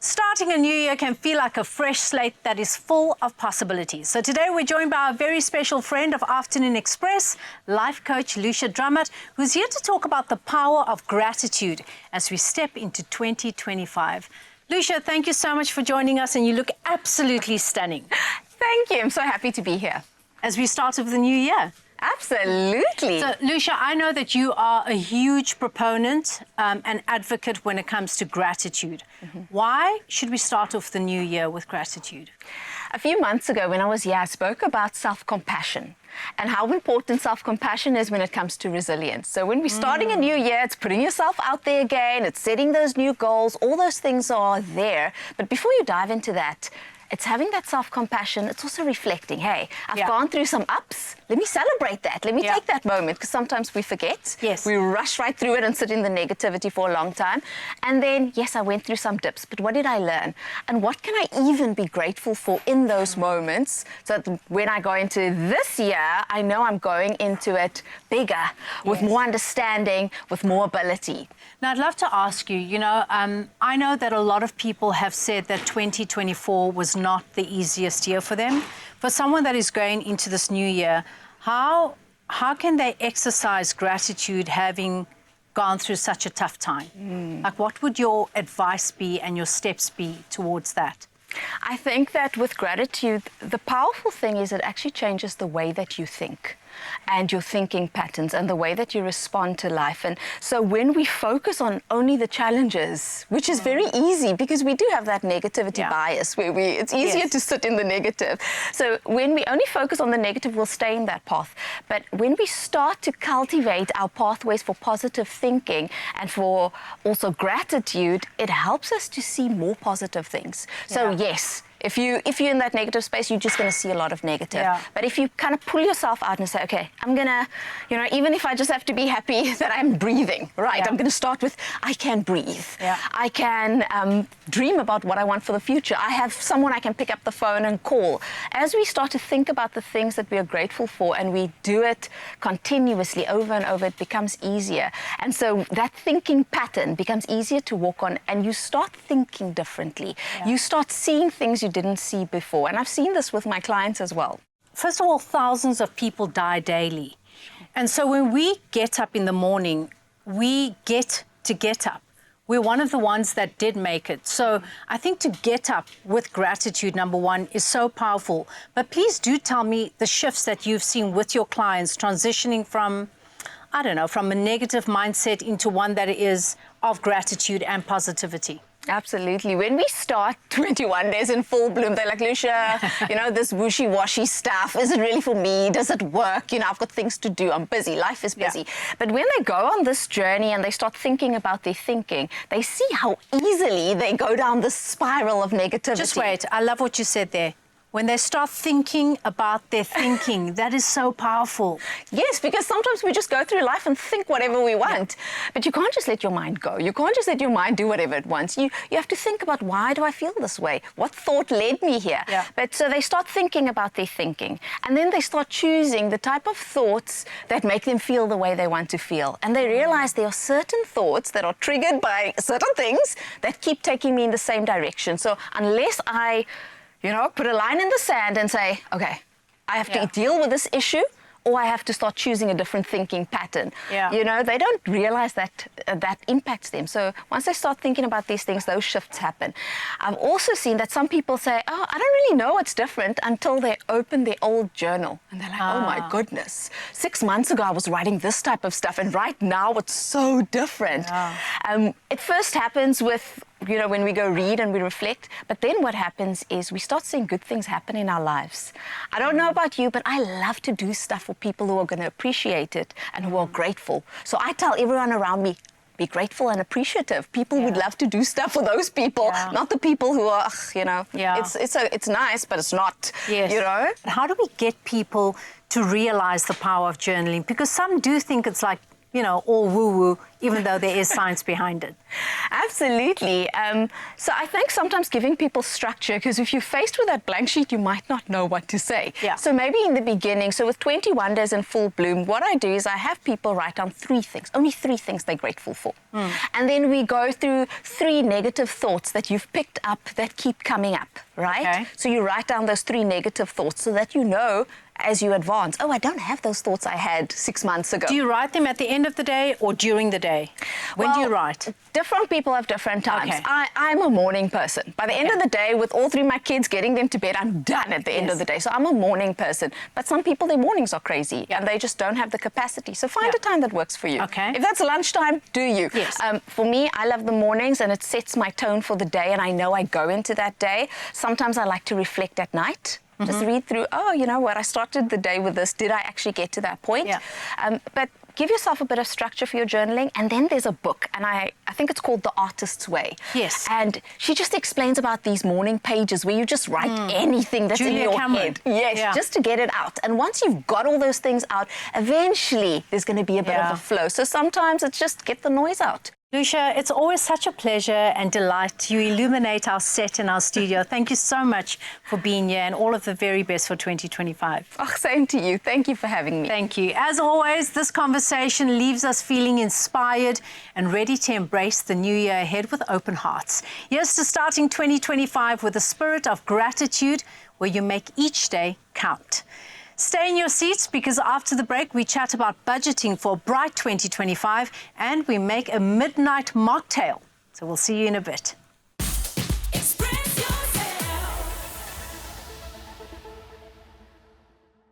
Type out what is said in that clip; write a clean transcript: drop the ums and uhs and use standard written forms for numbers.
Starting a new year can feel like a fresh slate that is full of possibilities. So today we're joined by a very special friend of Afternoon Express, life coach Lucia Drummond, who's here to talk about the power of gratitude as we step into 2025. Lucia, thank you so much for joining us, and you look absolutely stunning. Thank you. I'm so happy to be here. As we start with the new year. Absolutely. So, Lucia, I know that you are a huge proponent and advocate when it comes to gratitude. Why should we start off the new year with gratitude? A few months ago when I was here, I spoke about self-compassion and how important self-compassion is when it comes to resilience. So when we're starting a new year, it's putting yourself out there again, it's setting those new goals, all those things are there. But before you dive into that, it's having that self-compassion. It's also reflecting, hey, I've gone through some ups. Let me celebrate that. Let me take that moment, because sometimes we forget. Yes. We rush right through it and sit in the negativity for a long time. And then, yes, I went through some dips, but what did I learn? And what can I even be grateful for in those moments, so that when I go into this year, I know I'm going into it bigger, with more understanding, with more ability. Now, I'd love to ask you, I know that a lot of people have said that 2024 was not the easiest year for them. For someone that is going into this new year, how can they exercise gratitude having gone through such a tough time? Like, what would your advice be and your steps be towards that? I think that with gratitude, the powerful thing is it actually changes the way that you think and your thinking patterns and the way that you respond to life. And so when we focus on only the challenges, which is very easy because we do have that negativity bias where it's easier to sit in the negative. So when we only focus on the negative, we'll stay in that path. But when we start to cultivate our pathways for positive thinking and for also gratitude, it helps us to see more positive things. So yes, if you're in that negative space, you're just going to see a lot of negative. But if you kind of pull yourself out and say, okay, I'm going to, even if I just have to be happy that I'm breathing, right? I'm going to start with, I can breathe. I can dream about what I want for the future. I have someone I can pick up the phone and call. As we start to think about the things that we are grateful for and we do it continuously over and over, it becomes easier. And so that thinking pattern becomes easier to walk on, and you start thinking differently. You start seeing things you didn't see before. And I've seen this with my clients as well. First of all, thousands of people die daily. And so when we get up in the morning, we get to get up. We're one of the ones that did make it. So I think to get up with gratitude, number one, is so powerful. But please do tell me the shifts that you've seen with your clients transitioning from, from a negative mindset into one that is of gratitude and positivity. Absolutely. When we start 21 days in full bloom, they're like, Lucia, this wishy-washy stuff, is it really for me? Does it work? I've got things to do. I'm busy. Life is busy. But when they go on this journey and they start thinking about their thinking, they see how easily they go down this spiral of negativity. Just wait. I love what you said there. When they start thinking about their thinking, that is so powerful. Yes, because sometimes we just go through life and think whatever we want. But you can't just let your mind go. You can't just let your mind do whatever it wants. You have to think about, why do I feel this way? What thought led me here? But so they start thinking about their thinking. And then they start choosing the type of thoughts that make them feel the way they want to feel. And they realize there are certain thoughts that are triggered by certain things that keep taking me in the same direction. So unless I put a line in the sand and say, okay, I have to deal with this issue, or I have to start choosing a different thinking pattern. They don't realize that that impacts them. So once they start thinking about these things, those shifts happen. I've also seen that some people say, oh, I don't really know what's different, until they open their old journal. And they're like, oh my goodness, 6 months ago I was writing this type of stuff, and right now it's so different. It first happens with when we go read and we reflect, but then what happens is we start seeing good things happen in our lives. I don't know about you, but I love to do stuff for people who are going to appreciate it and who are grateful. So I tell everyone around me, be grateful and appreciative. People would love to do stuff for those people, not the people who are, it's nice, but it's not, How do we get people to realize the power of journaling? Because some do think it's like all woo-woo, even though there is science behind it. Absolutely. So I think sometimes giving people structure, because if you're faced with that blank sheet, you might not know what to say. Yeah. So maybe in the beginning, so with 21 Days in Full Bloom, what I do is I have people write down 3 things, only 3 things they're grateful for. And then we go through 3 negative thoughts that you've picked up that keep coming up, right? Okay. So you write down those 3 negative thoughts so that you know as you advance, oh, I don't have those thoughts I had 6 months ago. Do you write them at the end of the day or during the day? When do you write? Different people have different times. Okay. I'm a morning person. By the end of the day, with all 3 my kids, getting them to bed, I'm done at the end of the day. So I'm a morning person. But some people, their mornings are crazy and they just don't have the capacity. So find a time that works for you. Okay. If that's lunchtime, do you. Yes. For me, I love the mornings and it sets my tone for the day and I know I go into that day. Sometimes I like to reflect at night. Just read through, oh, you know what, I started the day with this. Did I actually get to that point? Yeah. But give yourself a bit of structure for your journaling. And then there's a book, and I think it's called The Artist's Way. Yes. And she just explains about these morning pages where you just write anything that's Julia in your Cameron. head. Yes, Yeah. just to get it out. And once you've got all those things out, eventually there's going to be a bit of a flow. So sometimes it's just get the noise out. Lucia, it's always such a pleasure and delight. You illuminate our set in our studio. Thank you so much for being here and all of the very best for 2025. Oh, same to you. Thank you for having me. Thank you. As always, this conversation leaves us feeling inspired and ready to embrace the new year ahead with open hearts. Here's to starting 2025 with a spirit of gratitude where you make each day count. Stay in your seats because after the break, we chat about budgeting for a bright 2025 and we make a midnight mocktail. So we'll see you in a bit.